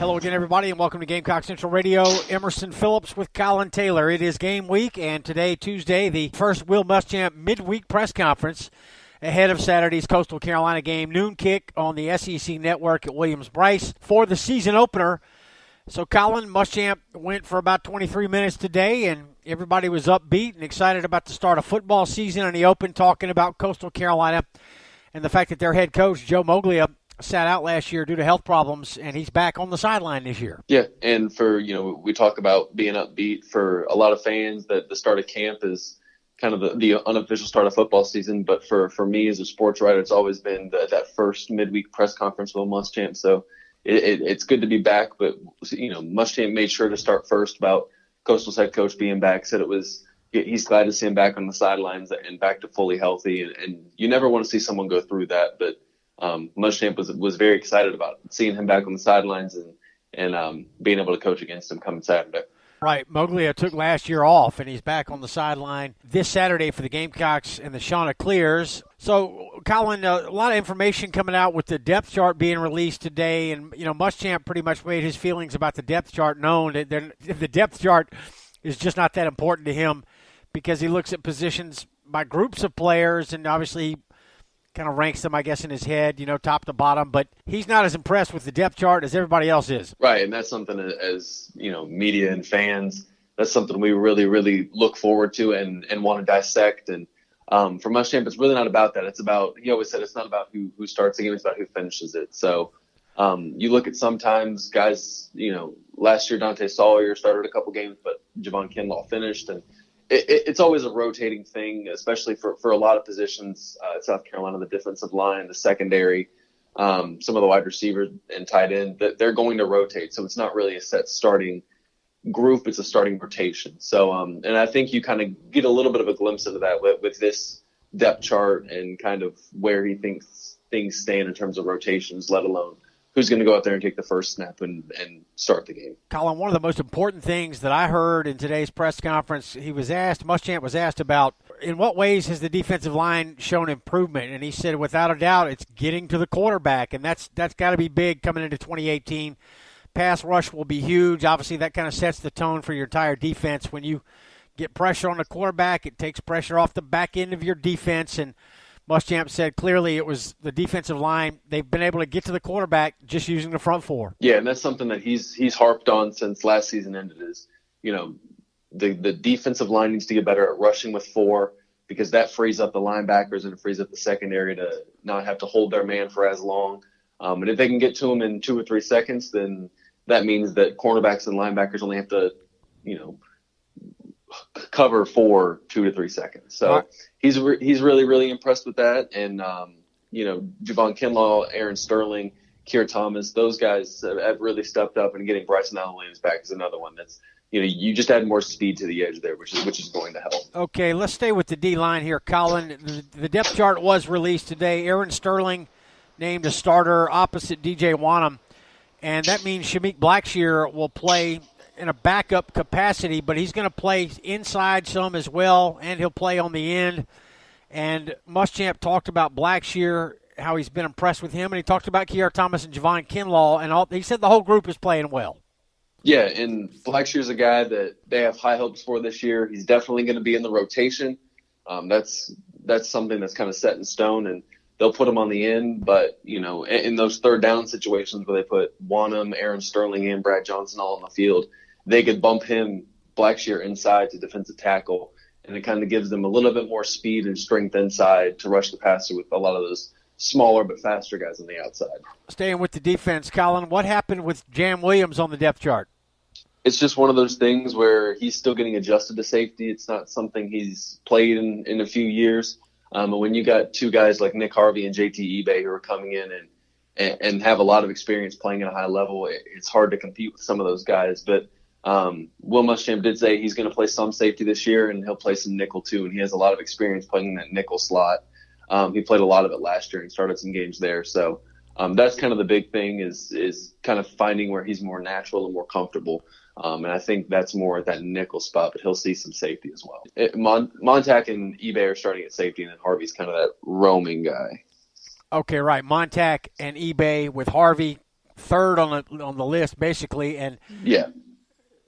Hello again, everybody, and welcome to Gamecock Central Radio. Emerson Phillips with Collyn Taylor. It is game week, and today, Tuesday, the first Will Muschamp midweek press conference ahead of Saturday's Coastal Carolina game. Noon kick on the SEC Network at Williams-Brice for the season opener. So, Collyn, Muschamp went for about 23 minutes today, and everybody was upbeat and excited about the start of football season, and he opened talking about Coastal Carolina and the fact that their head coach, Joe Moglia, sat out last year due to health problems, and he's back on the sideline this year. Yeah, and we talk about being upbeat. For a lot of fans, that the start of camp is kind of the unofficial start of football season. But for me as a sports writer, it's always been that first midweek press conference with Muschamp. So it's good to be back. But, Muschamp made sure to start first about Coastal's head coach being back, said he's glad to see him back on the sidelines and back to fully healthy. And you never want to see someone go through that, but Muschamp was very excited about seeing him back on the sidelines and being able to coach against him coming Saturday. Right. Moglia took last year off, and he's back on the sideline this Saturday for the Gamecocks and the Chanticleers. So, Collyn, a lot of information coming out with the depth chart being released today, and, Muschamp pretty much made his feelings about the depth chart known. The depth chart is just not that important to him because he looks at positions by groups of players, and obviously kind of ranks them, I guess, in his head, top to bottom. But he's not as impressed with the depth chart as everybody else is. Right, and that's something as, media and fans, that's something we really, really look forward to and want to dissect. And for Muschamp, it's really not about that. It's about, he always said, it's not about who starts the game, it's about who finishes it. So you look at sometimes guys, last year Dante Sawyer started a couple games, but Javon Kinlaw finished. And it's always a rotating thing, especially for a lot of positions at South Carolina, the defensive line, the secondary, some of the wide receivers and tight end, that they're going to rotate. So it's not really a set starting group, it's a starting rotation. So, and I think you kind of get a little bit of a glimpse into that with this depth chart and kind of where he thinks things stand in terms of rotations, let alone who's going to go out there and take the first snap and start the game. Collyn, one of the most important things that I heard in today's press conference, Muschamp was asked about, in what ways has the defensive line shown improvement? And he said, without a doubt, it's getting to the quarterback, and that's got to be big coming into 2018. Pass rush will be huge. Obviously, that kind of sets the tone for your entire defense. When you get pressure on the quarterback, it takes pressure off the back end of your defense, and Muschamp said clearly it was the defensive line. They've been able to get to the quarterback just using the front four. Yeah, and that's something that he's harped on since last season ended is, the defensive line needs to get better at rushing with four because that frees up the linebackers and it frees up the secondary to not have to hold their man for as long. And if they can get to him in 2 or 3 seconds, then that means that cornerbacks and linebackers only have to, cover for 2 to 3 seconds. So he's really, really impressed with that. And, Javon Kinlaw, Aaron Sterling, Keir Thomas, those guys have really stepped up, and getting Bryson Allen Williams back is another one that's, you just add more speed to the edge there, which is going to help. Okay, let's stay with the D-line here, Collyn. The depth chart was released today. Aaron Sterling named a starter opposite DJ Wanham, and that means Shameik Blackshear will play in a backup capacity, but he's going to play inside some as well, and he'll play on the end. And Muschamp talked about Blackshear, how he's been impressed with him, and he talked about Keir Thomas and Javon Kinlaw, and he said the whole group is playing well. Yeah, and Blackshear's a guy that they have high hopes for this year. He's definitely going to be in the rotation. That's something that's kind of set in stone, and they'll put him on the end. But, in those third down situations where they put Wanham, Aaron Sterling, and Brad Johnson all on the field, they could bump Blackshear inside to defensive tackle, and it kind of gives them a little bit more speed and strength inside to rush the passer with a lot of those smaller but faster guys on the outside. Staying with the defense, Collyn, what happened with Jam Williams on the depth chart? It's just one of those things where he's still getting adjusted to safety. It's not something he's played in a few years. But when you got two guys like Nick Harvey and JT eBay who are coming in and have a lot of experience playing at a high level, it's hard to compete with some of those guys. But Will Muschamp did say he's going to play some safety this year, and he'll play some nickel too, and he has a lot of experience playing in that nickel slot. He played a lot of it last year and started some games there. So that's kind of the big thing is kind of finding where he's more natural and more comfortable. And I think that's more at that nickel spot, but he'll see some safety as well. Montac and eBay are starting at safety, and then Harvey's kind of that roaming guy. Okay, right. Montac and eBay with Harvey third on the list, basically. And yeah.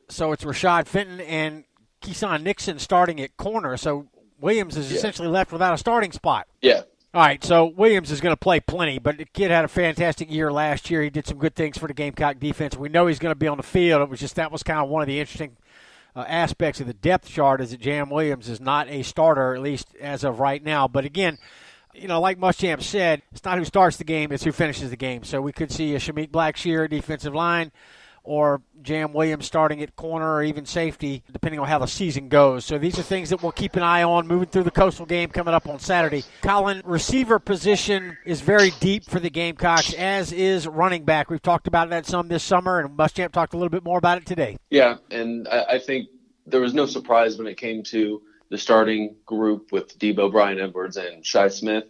So it's Rashad Fenton and Keeson Nixon starting at corner. So Williams is essentially left without a starting spot. Yeah. All right, so Williams is going to play plenty, but the kid had a fantastic year last year. He did some good things for the Gamecock defense. We know he's going to be on the field. It was just that was kind of one of the interesting aspects of the depth chart is that Jam Williams is not a starter, at least as of right now. But again, like Muschamp said, it's not who starts the game, it's who finishes the game. So we could see a Shamik Blackshear defensive line or Jam Williams starting at corner or even safety, depending on how the season goes. So these are things that we'll keep an eye on moving through the Coastal game coming up on Saturday. Collyn, receiver position is very deep for the Gamecocks, as is running back. We've talked about that some this summer, and Muschamp talked a little bit more about it today. Yeah, and I think there was no surprise when it came to the starting group with Debo, Brian Edwards, and Shi Smith.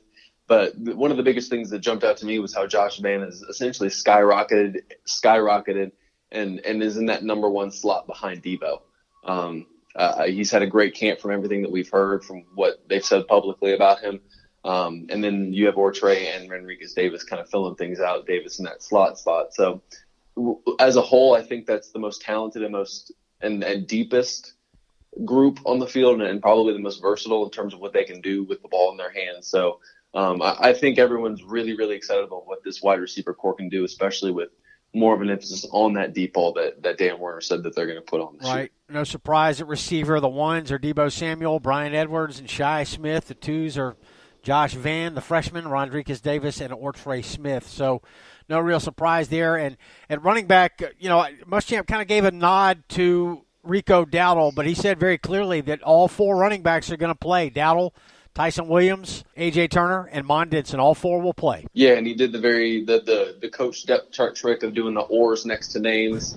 But one of the biggest things that jumped out to me was how Josh Vann has essentially skyrocketed and is in that number one slot behind Debo. He's had a great camp from everything that we've heard, from what they've said publicly about him. And then you have Ortre and Enriquez Davis kind of filling things out, Davis in that slot spot. So as a whole, I think that's the most talented and most and deepest group on the field, and probably the most versatile in terms of what they can do with the ball in their hands. So I think everyone's really, really excited about what this wide receiver core can do, especially with more of an emphasis on that deep ball that Dan Werner said that they're going to put on this year. Right. No surprise at receiver. The ones are Debo Samuel, Brian Edwards, and Shi Smith. The twos are Josh Vann, the freshman, Rodriguez Davis, and Ortre Smith. So no real surprise there. And at running back, Muschamp kind of gave a nod to Rico Dowdle, but he said very clearly that all four running backs are going to play. Dowdle, Tyson Williams, A.J. Turner, and Mondenson. All four will play. Yeah, and he did the coach depth chart trick of doing the ors next to names.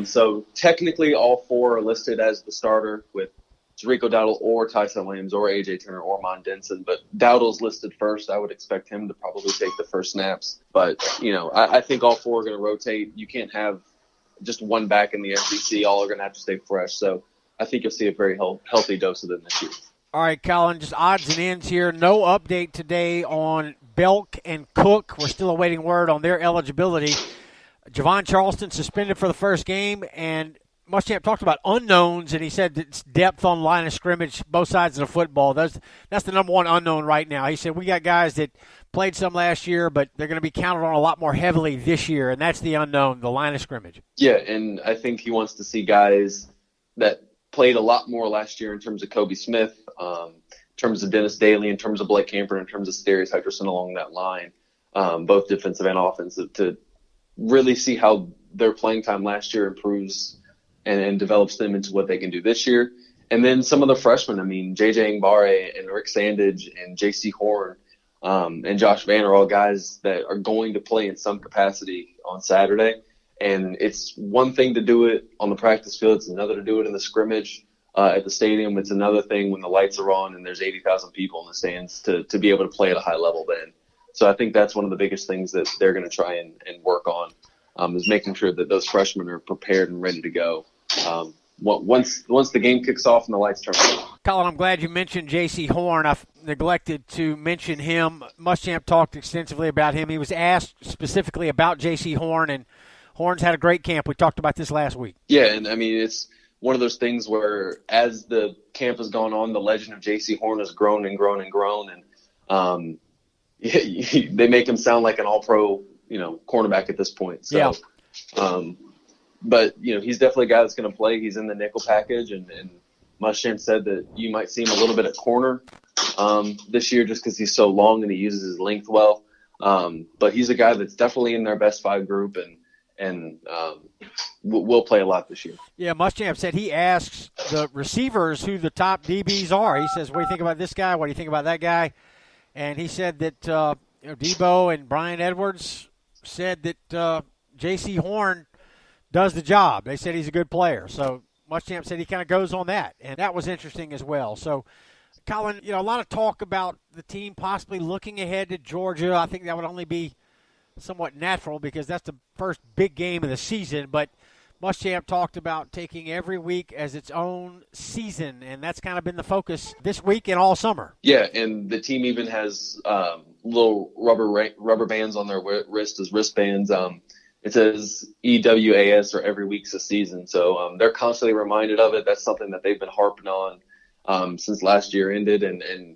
So technically all four are listed as the starter with Rico Dowdle or Tyson Williams or A.J. Turner or Mondenson. But Dowdle's listed first. I would expect him to probably take the first snaps. But, I think all four are going to rotate. You can't have just one back in the SEC. All are going to have to stay fresh. So I think you'll see a very healthy dose of them this year. All right, Collyn, just odds and ends here. No update today on Belk and Cook. We're still awaiting word on their eligibility. Javon Charleston suspended for the first game, and Muschamp talked about unknowns, and he said it's depth on line of scrimmage, both sides of the football. That's the number one unknown right now. He said we got guys that played some last year, but they're going to be counted on a lot more heavily this year, and that's the unknown, the line of scrimmage. Yeah, and I think he wants to see guys that played a lot more last year in terms of Kobe Smith, in terms of Dennis Daly, in terms of Blake Camper, in terms of Starius Hutcherson along that line, both defensive and offensive, to really see how their playing time last year improves and develops them into what they can do this year. And then some of the freshmen, J.J. Ngbare and Rick Sandage and J.C. Horn and Josh Vann are all guys that are going to play in some capacity on Saturday. And it's one thing to do it on the practice field. It's another to do it in the scrimmage at the stadium. It's another thing when the lights are on and there's 80,000 people in the stands to be able to play at a high level then. So I think that's one of the biggest things that they're going to try and work on is making sure that those freshmen are prepared and ready to go once the game kicks off and the lights turn on. Collyn, I'm glad you mentioned J.C. Horn. I've neglected to mention him. Muschamp talked extensively about him. He was asked specifically about J.C. Horn, and Horn's had a great camp. We talked about this last week. Yeah, and it's one of those things where as the camp has gone on, the legend of J.C. Horn has grown and grown and grown, and they make him sound like an all-pro, cornerback at this point. So, yeah. But he's definitely a guy that's going to play. He's in the nickel package, and Muschamp said that you might see him a little bit at corner this year just because he's so long and he uses his length well. But he's a guy that's definitely in their best five group, and will play a lot this year. Yeah, Muschamp said he asks the receivers who the top DBs are. He says, what do you think about this guy? What do you think about that guy? And he said that Debo and Brian Edwards said that J.C. Horn does the job. They said he's a good player. So Muschamp said he kind of goes on that, and that was interesting as well. So, Collyn, a lot of talk about the team possibly looking ahead to Georgia. I think that would only be somewhat natural because that's the first big game of the season. But Muschamp talked about taking every week as its own season, and that's kind of been the focus this week and all summer. Yeah, and the team even has little rubber bands on their wrist as wristbands. it says EWAS, or every week's a season. So they're constantly reminded of it. That's something that they've been harping on since last year ended. And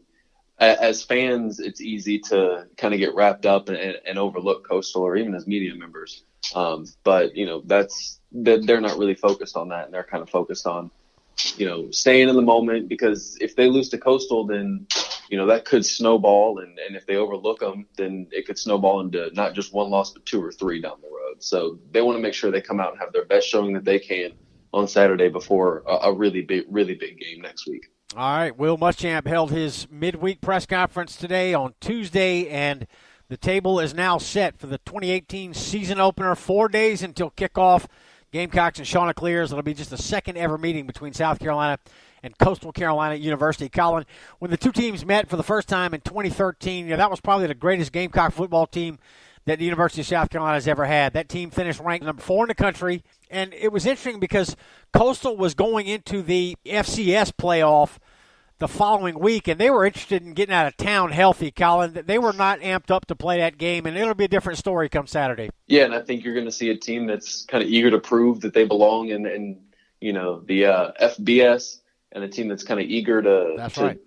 as fans, it's easy to kind of get wrapped up and overlook Coastal, or even as media members. But, they're not really focused on that. And they're kind of focused on, staying in the moment, because if they lose to Coastal, then, that could snowball. And if they overlook them, then it could snowball into not just one loss, but 2 or 3 down the road. So they want to make sure they come out and have their best showing that they can on Saturday before a really big game next week. All right, Will Muschamp held his midweek press conference today on Tuesday, and the table is now set for the 2018 season opener. 4 days until kickoff. Gamecocks and Chanticleers. It'll be just the second ever meeting between South Carolina and Coastal Carolina University. Collyn, when the two teams met for the first time in 2013, that was probably the greatest Gamecock football team that the University of South Carolina has ever had. That team finished ranked number 4 in the country, and it was interesting because Coastal was going into the FCS playoff the following week, and they were interested in getting out of town healthy, Collyn. They were not amped up to play that game, and it'll be a different story come Saturday. Yeah, and I think you're going to see a team that's kind of eager to prove that they belong in the FBS, and a team that's kind of eager to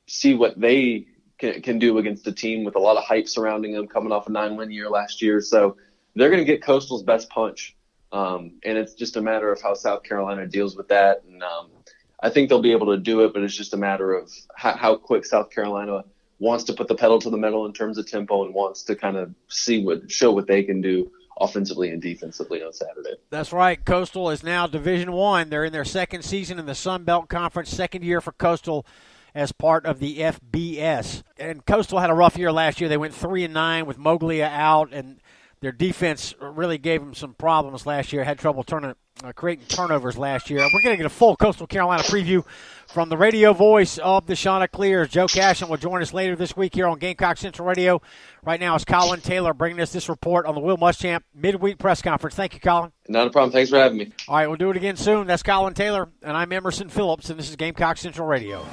see what they can do against a team with a lot of hype surrounding them, coming off a 9-win year last year. So they're going to get Coastal's best punch, and it's just a matter of how South Carolina deals with that. And I think they'll be able to do it, but it's just a matter of how quick South Carolina wants to put the pedal to the metal in terms of tempo, and wants to kind of show what they can do offensively and defensively on Saturday. That's right. Coastal is now Division I. They're in their second season in the Sun Belt Conference, second year for Coastal as part of the FBS. And Coastal had a rough year last year. They went 3-9 with Moglia out, and their defense really gave them some problems last year. Had trouble creating turnovers last year. We're going to get a full Coastal Carolina preview from the radio voice of the Chanticleers. Joe Cashin will join us later this week here on Gamecock Central Radio. Right now it's Collyn Taylor bringing us this report on the Will Muschamp midweek press conference. Thank you, Collyn. Not a problem. Thanks for having me. All right, we'll do it again soon. That's Collyn Taylor, and I'm Emerson Phillips, and this is Gamecock Central Radio.